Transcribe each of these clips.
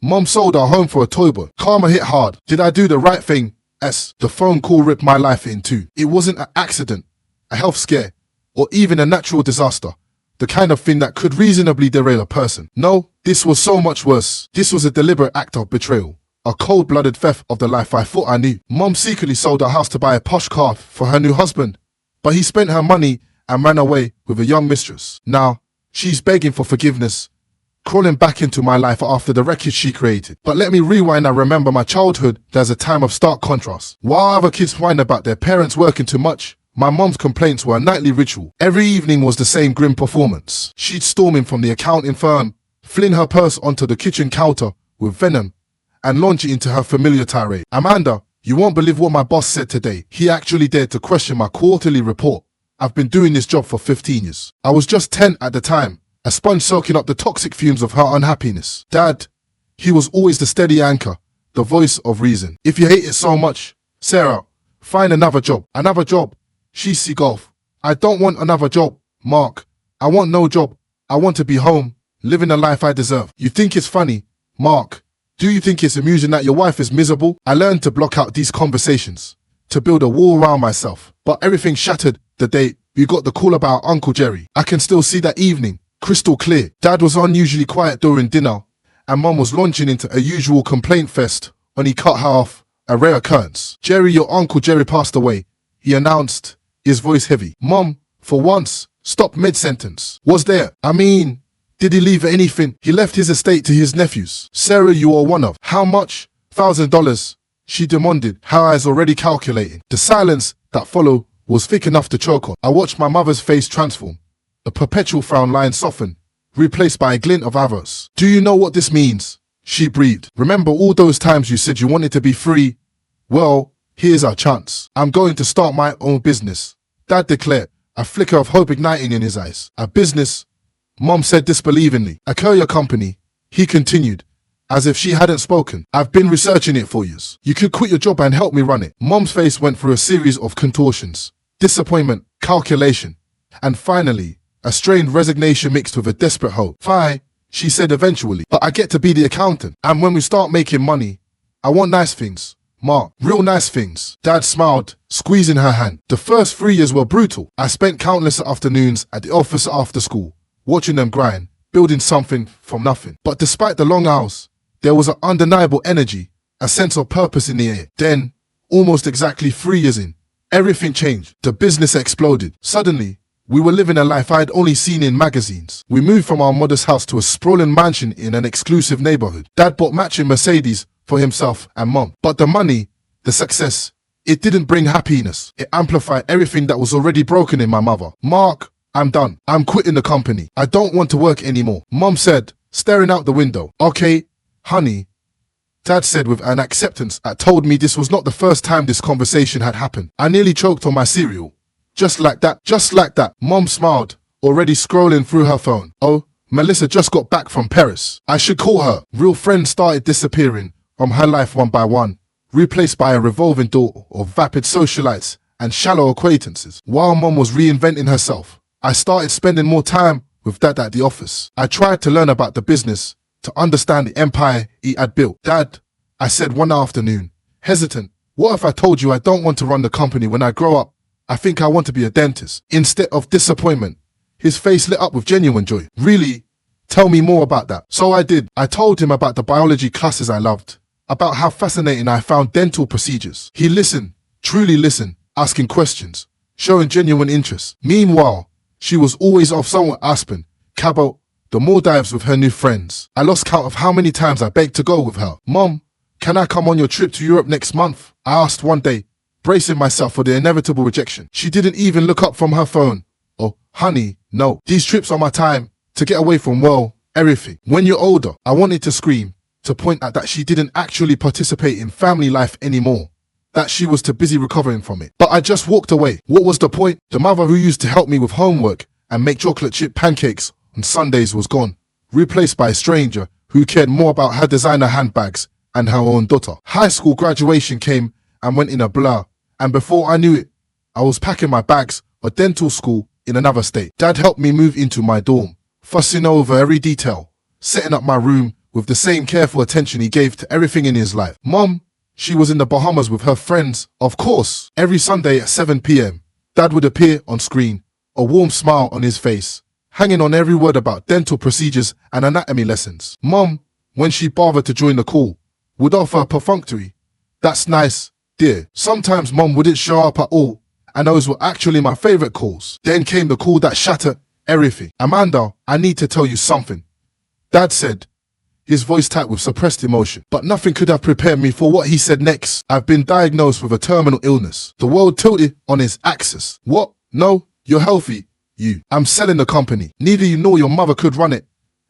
Mom sold our home for a Toyboy. Karma hit hard. Did I do the right thing? The phone call ripped my life in two. It wasn't an accident, a health scare, or even a natural disaster. The kind of thing that could reasonably derail a person. No, this was so much worse. This was a deliberate act of betrayal. A cold-blooded theft of the life I thought I knew. Mom secretly sold her house to buy a posh car for her new husband, but he spent her money and ran away with a young mistress. Now, she's begging for forgiveness, crawling back into my life after the wreckage she created. But let me rewind and remember my childhood. There's a time of stark contrast. While other kids whine about their parents working too much, my mom's complaints were a nightly ritual. Every evening was the same grim performance. She'd storm in from the accounting firm, fling her purse onto the kitchen counter with venom, and launch it into her familiar tirade. Amanda, you won't believe what my boss said today. He actually dared to question my quarterly report. I've been doing this job for 15 years. I was just 10 at the time, a sponge soaking up the toxic fumes of her unhappiness. Dad, he was always the steady anchor, the voice of reason. If you hate it so much, Sarah, find another job. Another job. She's sea golf. I don't want another job, Mark. I want no job. I want to be home, living the life I deserve. You think it's funny, Mark? Do you think it's amusing that your wife is miserable? I learned to block out these conversations, to build a wall around myself. But everything shattered the day we got the call about Uncle Jerry. I can still see that evening, crystal clear. Dad was unusually quiet during dinner, and Mom was launching into a usual complaint fest when he cut her off, a rare occurrence. Jerry, your Uncle Jerry passed away, he announced, his voice heavy. Mom, for once, stopped mid-sentence. Was there? I mean, did he leave anything? He left his estate to his nephews. Sarah, you are one of. How much? $1,000, she demanded, her eyes already calculating. The silence that followed was thick enough to choke on. I watched my mother's face transform. The perpetual frown line softened, replaced by a glint of avarice. Do you know what this means? She breathed. Remember all those times you said you wanted to be free? Well, here's our chance. I'm going to start my own business. Dad declared, a flicker of hope igniting in his eyes. A business? Mom said disbelievingly. A courier company, he continued, as if she hadn't spoken. I've been researching it for years. You could quit your job and help me run it. Mom's face went through a series of contortions. Disappointment, calculation, and finally, a strained resignation mixed with a desperate hope. Fine, she said eventually, but I get to be the accountant. And when we start making money, I want nice things. Mark, real nice things. Dad smiled, squeezing her hand. The first 3 years were brutal. I spent countless afternoons at the office after school, watching them grind, building something from nothing. But despite the long hours, there was an undeniable energy, a sense of purpose in the air. Then, almost exactly 3 years in, everything changed. The business exploded. Suddenly, we were living a life I'd only seen in magazines. We moved from our modest house to a sprawling mansion in an exclusive neighborhood. Dad bought matching Mercedes for himself and Mom. But the money, the success, it didn't bring happiness. It amplified everything that was already broken in my mother. Mark, I'm done. I'm quitting the company. I don't want to work anymore. Mom said, staring out the window. Okay, honey, Dad said with an acceptance that told me this was not the first time this conversation had happened. I nearly choked on my cereal. Just like that, just like that. Mom smiled, already scrolling through her phone. Oh, Melissa just got back from Paris. I should call her. Real friends started disappearing from her life one by one, replaced by a revolving door of vapid socialites and shallow acquaintances. While Mom was reinventing herself, I started spending more time with Dad at the office. I tried to learn about the business, to understand the empire he had built. Dad, I said one afternoon, hesitant, what if I told you I don't want to run the company when I grow up? I think I want to be a dentist. Instead of disappointment, his face lit up with genuine joy. Really? Tell me more about that. So I did. I told him about the biology classes I loved, about how fascinating I found dental procedures. He listened, truly listened, asking questions, showing genuine interest. Meanwhile, she was always off somewhere Aspen, Cabo, the Maldives with her new friends. I lost count of how many times I begged to go with her. Mom, can I come on your trip to Europe next month? I asked one day, bracing myself for the inevitable rejection. She didn't even look up from her phone. Oh, honey, no. These trips are my time to get away from, well, everything. When you're older, I wanted to scream, to point out that she didn't actually participate in family life anymore, that she was too busy recovering from it. But I just walked away. What was the point? The mother who used to help me with homework and make chocolate chip pancakes on Sundays was gone, replaced by a stranger who cared more about her designer handbags and her own daughter. High school graduation came and went in a blur, and before I knew it, I was packing my bags for dental school in another state. Dad helped me move into my dorm, fussing over every detail, setting up my room with the same careful attention he gave to everything in his life. Mom, she was in the Bahamas with her friends. Of course, every Sunday at 7 p.m, Dad would appear on screen, a warm smile on his face, hanging on every word about dental procedures and anatomy lessons. Mom, when she bothered to join the call, would offer a perfunctory, "That's nice, dear." Sometimes Mom wouldn't show up at all, and those were actually my favorite calls. Then came the call that shattered everything. "Amanda, I need to tell you something," Dad said, his voice tight with suppressed emotion. But nothing could have prepared me for what he said next. "I've been diagnosed with a terminal illness." The world tilted on its axis. "What? No, you're healthy. I'm selling the company. Neither you nor your mother could run it.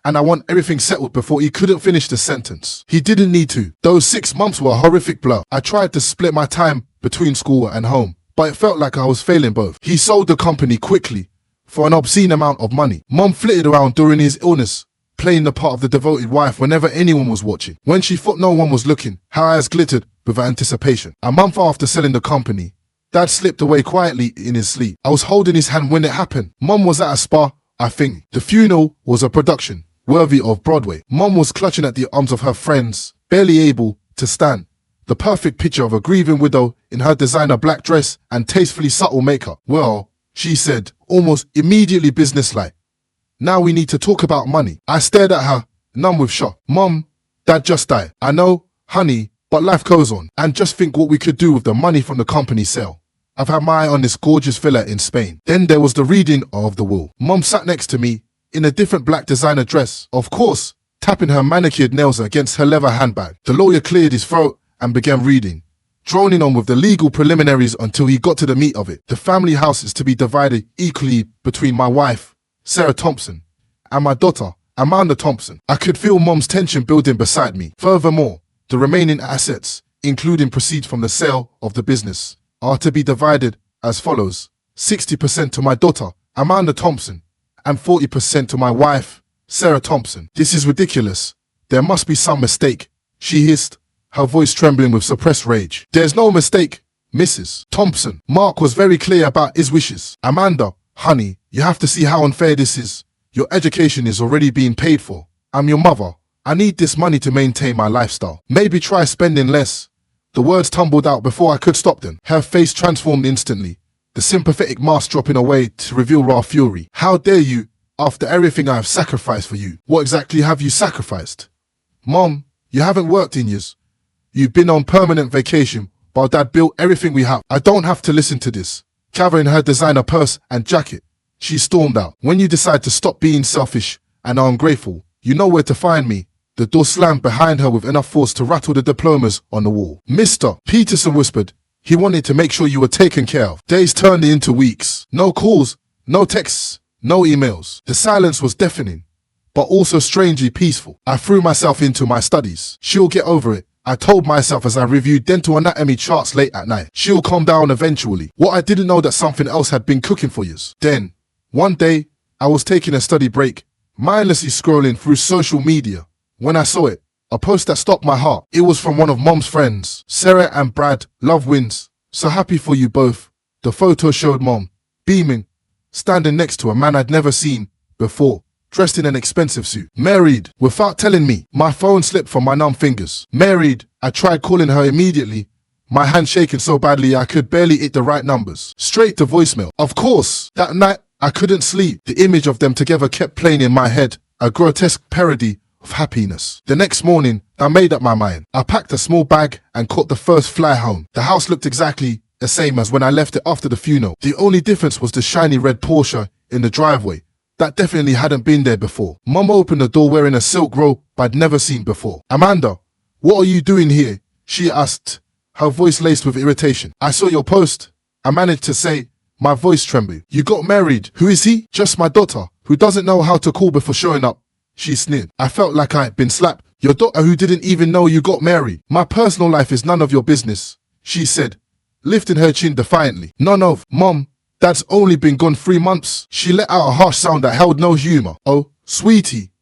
And I want everything settled." Before he couldn't finish the sentence. He didn't need to. Those 6 months were a horrific blur. I tried to split my time between school and home, but it felt like I was failing both. He sold the company quickly for an obscene amount of money. Mom flitted around during his illness, playing the part of the devoted wife whenever anyone was watching. When she thought no one was looking, her eyes glittered with anticipation. A month after selling the company, Dad slipped away quietly in his sleep. I was holding his hand when it happened. Mom was at a spa, I think. The funeral was a production worthy of Broadway. Mom was clutching at the arms of her friends, barely able to stand. The perfect picture of a grieving widow in her designer black dress and tastefully subtle makeup. "Well," she said, almost immediately businesslike, "now we need to talk about money." I stared at her, numb with shock. "Mom, Dad just died." "I know, honey, but life goes on. And just think what we could do with the money from the company sale. I've had my eye on this gorgeous villa in Spain." Then there was the reading of the will. Mom sat next to me in a different black designer dress, of course, tapping her manicured nails against her leather handbag. The lawyer cleared his throat and began reading, droning on with the legal preliminaries until he got to the meat of it. "The family house is to be divided equally between my wife, Sarah Thompson, and my daughter, Amanda Thompson." I could feel Mom's tension building beside me. "Furthermore, the remaining assets, including proceeds from the sale of the business, are to be divided as follows: 60% to my daughter, Amanda Thompson, and 40% to my wife, Sarah Thompson." "This is ridiculous. There must be some mistake," she hissed, her voice trembling with suppressed rage. "There's no mistake, Mrs. Thompson. Mark was very clear about his wishes. Amanda, honey, you have to see how unfair this is. Your education is already being paid for. I'm your mother. I need this money to maintain my lifestyle. Maybe try spending less." The words tumbled out before I could stop them. Her face transformed instantly, the sympathetic mask dropping away to reveal raw fury. "How dare you, after everything I have sacrificed for you?" "What exactly have you sacrificed?" "Mom, you haven't worked in years. You've been on permanent vacation while Dad built everything we have. I don't have to listen to this." Gathering her designer purse and jacket, she stormed out. "When you decide to stop being selfish and are ungrateful, you know where to find me." The door slammed behind her with enough force to rattle the diplomas on the wall. "Mr. Peterson whispered, he wanted to make sure you were taken care of." Days turned into weeks. No calls, no texts, no emails. The silence was deafening, but also strangely peaceful. I threw myself into my studies. "She'll get over it," I told myself as I reviewed dental anatomy charts late at night. "She'll calm down eventually." What I didn't know that something else had been cooking for years. Then, one day, I was taking a study break, mindlessly scrolling through social media, when I saw it. A post that stopped my heart. It was from one of Mom's friends. "Sarah and Brad, love wins. So happy for you both." The photo showed Mom, beaming, standing next to a man I'd never seen before, dressed in an expensive suit. "Married," without telling me. My phone slipped from my numb fingers. "Married." I tried calling her immediately, my hand shaking so badly I could barely hit the right numbers. Straight to voicemail. Of course, that night I couldn't sleep. The image of them together kept playing in my head, a grotesque parody of happiness. The next morning, I made up my mind. I packed a small bag and caught the first fly home. The house looked exactly the same as when I left it after the funeral. The only difference was the shiny red Porsche in the driveway. That definitely hadn't been there before. Mom opened the door wearing a silk robe I'd never seen before. "Amanda, what are you doing here?" she asked, her voice laced with irritation. "I saw your post," I managed to say, my voice trembling. "You got married. Who is he?" "Just my daughter, who doesn't know how to call before showing up," she sneered. I felt like I had been slapped. "Your daughter who didn't even know you got married. My personal life is none of your business," she said, lifting her chin defiantly. "None of, Mom. Dad's only been gone 3 months." She let out a harsh sound that held no humor. "Oh, sweetie,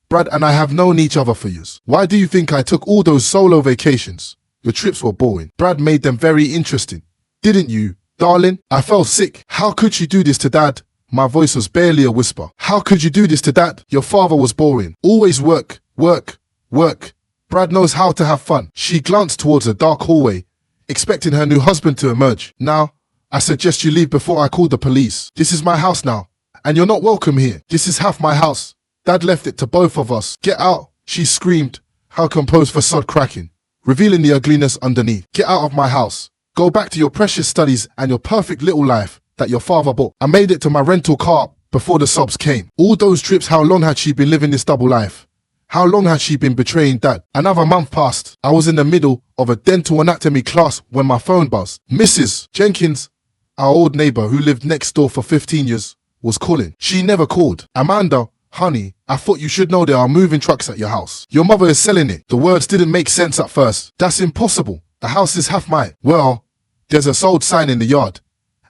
Brad and I have known each other for years. Why do you think I took all those solo vacations? Your trips were boring. Brad made them very interesting. Didn't you, darling?" I felt sick. How could she do this to Dad? My voice was barely a whisper. "How could you do this to Dad? Your father was boring. Always work, work, Work. Brad knows how to have fun. She glanced towards a dark hallway, expecting her new husband to emerge. Now, I suggest you leave before I call the police. This is my house now, and you're not welcome here. This is half my house. Dad left it to both of us. Get out, she screamed, her composed facade cracking, revealing the ugliness underneath. Get out of my house. Go back to your precious studies and your perfect little life that your father bought. I made it to my rental car before the sobs came. All those trips, how long had she been living this double life? How long had she been betraying Dad? Another month passed. I was in the middle of a dental anatomy class when my phone buzzed. Mrs. Jenkins, our old neighbor who lived next door for 15 years, was calling. She never called. Amanda, honey, I thought you should know there are moving trucks at your house. Your mother is selling it. The words didn't make sense at first. That's impossible. The house is half mine. Well, there's a sold sign in the yard,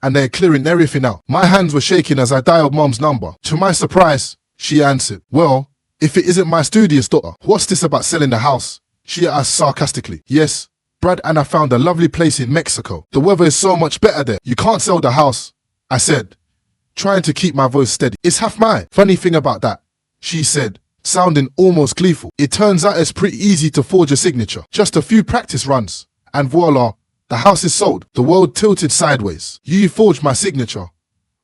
and they're clearing everything out. My hands were shaking as I dialed Mom's number. To my surprise, she answered. Well, if it isn't my studious daughter, what's this about selling the house? She asked sarcastically. Yes, Brad and I found a lovely place in Mexico. The weather is so much better there. You can't sell the house, I said, trying to keep my voice steady. It's half mine. Funny thing about that, she said, sounding almost gleeful. It turns out it's pretty easy to forge a signature. Just a few practice runs, and voila, the house is sold. The world tilted sideways. You forged my signature.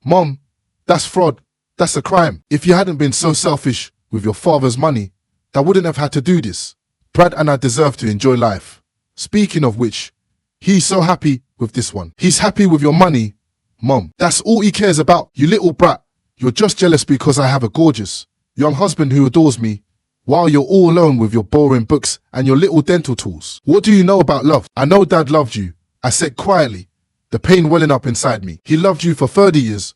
Mom, that's fraud. That's a crime. If you hadn't been so selfish with your father's money, that wouldn't have had to do this. Brad and I deserve to enjoy life. Speaking of which, he's so happy with this one. He's happy with your money, Mom. That's all he cares about, you little brat. You're just jealous because I have a gorgeous young husband who adores me, while you're all alone with your boring books and your little dental tools. What do you know about love? I know Dad loved you, I said quietly, the pain welling up inside me. He loved you for 30 years,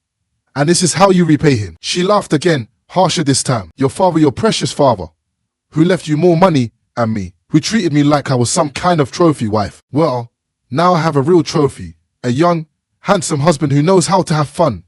and this is how you repay him. She laughed again, harsher this time. Your father, your precious father, who left you more money than me, who treated me like I was some kind of trophy wife. Well, now I have a real trophy, a young, handsome husband who knows how to have fun.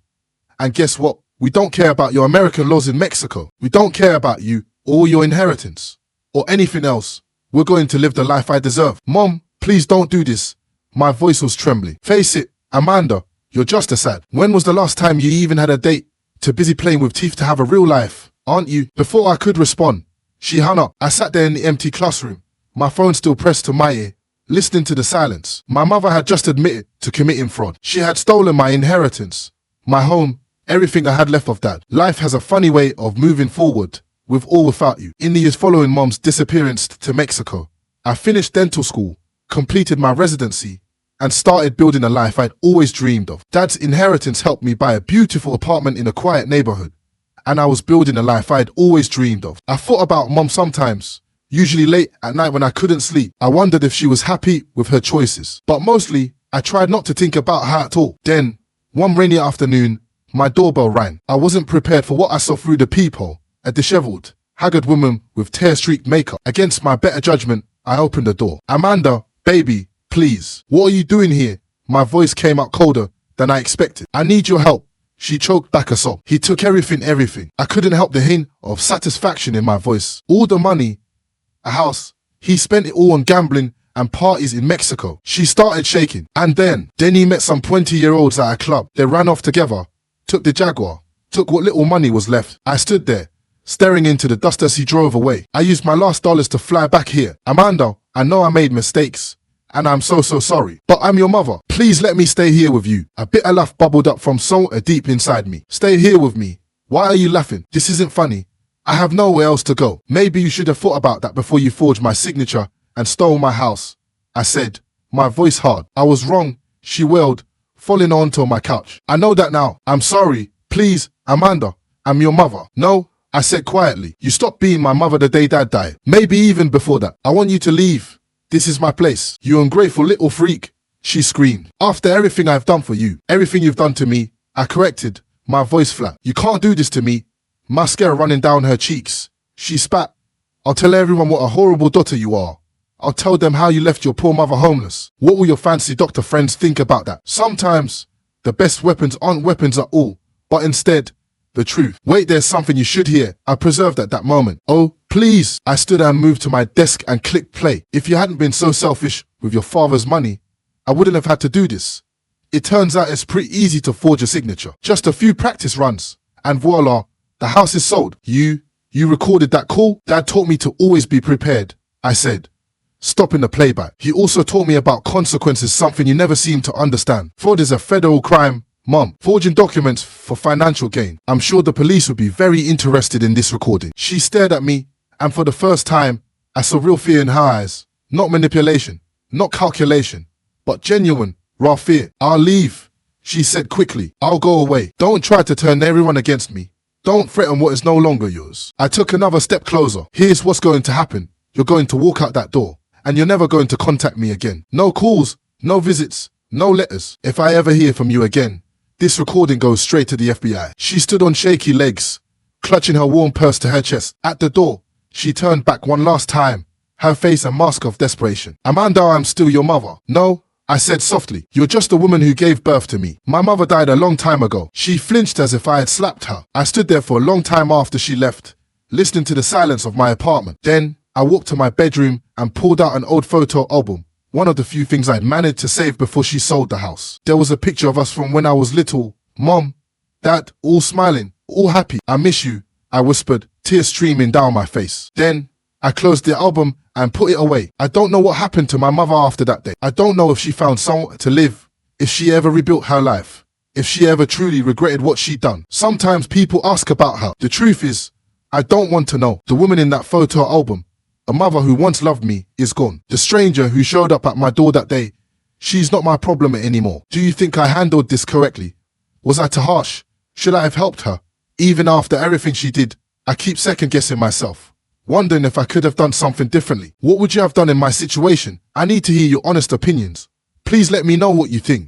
And guess what? We don't care about your American laws in Mexico. We don't care about you or your inheritance or anything else. We're going to live the life I deserve. Mom, please don't do this. My voice was trembling. Face it, Amanda, you're just a sad. When was the last time you even had a date? Too busy playing with teeth to have a real life, aren't you? Before I could respond, she hung up. I sat there in the empty classroom, my phone still pressed to my ear, listening to the silence. My mother had just admitted to committing fraud. She had stolen my inheritance, my home, everything I had left of Dad. Life has a funny way of moving forward, with or without you. In the years following Mom's disappearance to Mexico, I finished dental school, completed my residency, and started building a life I'd always dreamed of. Dad's inheritance helped me buy a beautiful apartment in a quiet neighborhood, and I was building a life I'd always dreamed of. I thought about Mom sometimes, usually late at night when I couldn't sleep. I wondered if she was happy with her choices, but mostly I tried not to think about her at all. Then, one rainy afternoon, my doorbell rang. I wasn't prepared for what I saw through the peephole, a disheveled, haggard woman with tear-streaked makeup. Against my better judgment, I opened the door. Amanda, baby, please, what are you doing here? My voice came out colder than I expected. I need your help. She choked back a sob. He took everything. I couldn't help the hint of satisfaction in my voice. All the money, a house, he spent it all on gambling and parties in Mexico. She started shaking. And then he met some 20-year-olds at a club. They ran off together, took the Jaguar, took what little money was left. I stood there, staring into the dust as he drove away. I used my last dollars to fly back here. Amanda, I know I made mistakes, and I'm so sorry. But I'm your mother. Please let me stay here with you. A bitter laugh bubbled up from so deep inside me. Stay here with me. Why are you laughing? This isn't funny. I have nowhere else to go. Maybe you should have thought about that before you forged my signature and stole my house, I said, my voice hard. I was wrong, she wailed, falling onto my couch. I know that now. I'm sorry. Please, Amanda, I'm your mother. No, I said quietly. You stopped being my mother the day Dad died. Maybe even before that. I want you to leave. This is my place. You ungrateful little freak, she screamed. After everything I've done for you, everything you've done to me, I corrected, my voice flat. You can't do this to me. Mascara running down her cheeks. She spat. I'll tell everyone what a horrible daughter you are. I'll tell them how you left your poor mother homeless. What will your fancy doctor friends think about that? Sometimes, the best weapons aren't weapons at all, but instead, the truth. Wait, there's something you should hear. I preserved at that moment. Oh, please. I stood and moved to my desk and clicked play. If you hadn't been so selfish with your father's money, I wouldn't have had to do this. It turns out it's pretty easy to forge a signature. Just a few practice runs, and voila, the house is sold. You You recorded that call? Dad taught me to always be prepared, I said, stopping the playback. He also taught me about consequences, something you never seem to understand. Fraud is a federal crime, Mom. Forging documents for financial gain. I'm sure the police would be very interested in this recording. She stared at me, and for the first time, I saw real fear in her eyes. Not manipulation, not calculation, but genuine, raw fear. I'll leave, she said quickly. I'll go away. Don't try to turn everyone against me. Don't threaten what is no longer yours. I took another step closer. Here's what's going to happen. You're going to walk out that door, and you're never going to contact me again. No calls, no visits, no letters. If I ever hear from you again, this recording goes straight to the FBI. She stood on shaky legs, clutching her warm purse to her chest. At the door, she turned back one last time, her face a mask of desperation. Amanda, I'm still your mother. No, I said softly. You're just the woman who gave birth to me. My mother died a long time ago. She flinched as if I had slapped her. I stood there for a long time after she left, listening to the silence of my apartment. Then, I walked to my bedroom and pulled out an old photo album, one of the few things I'd managed to save before she sold the house. There was a picture of us from when I was little. Mom, Dad, all smiling, all happy. I miss you, I whispered, tears streaming down my face. Then, I closed the album and put it away. I don't know what happened to my mother after that day. I don't know if she found somewhere to live, if she ever rebuilt her life, if she ever truly regretted what she'd done. Sometimes people ask about her. The truth is, I don't want to know. The woman in that photo album, a mother who once loved me, is gone. The stranger who showed up at my door that day, she's not my problem anymore. Do you think I handled this correctly? Was I too harsh? Should I have helped her? Even after everything she did, I keep second guessing myself, wondering if I could have done something differently. What would you have done in my situation? I need to hear your honest opinions. Please let me know what you think.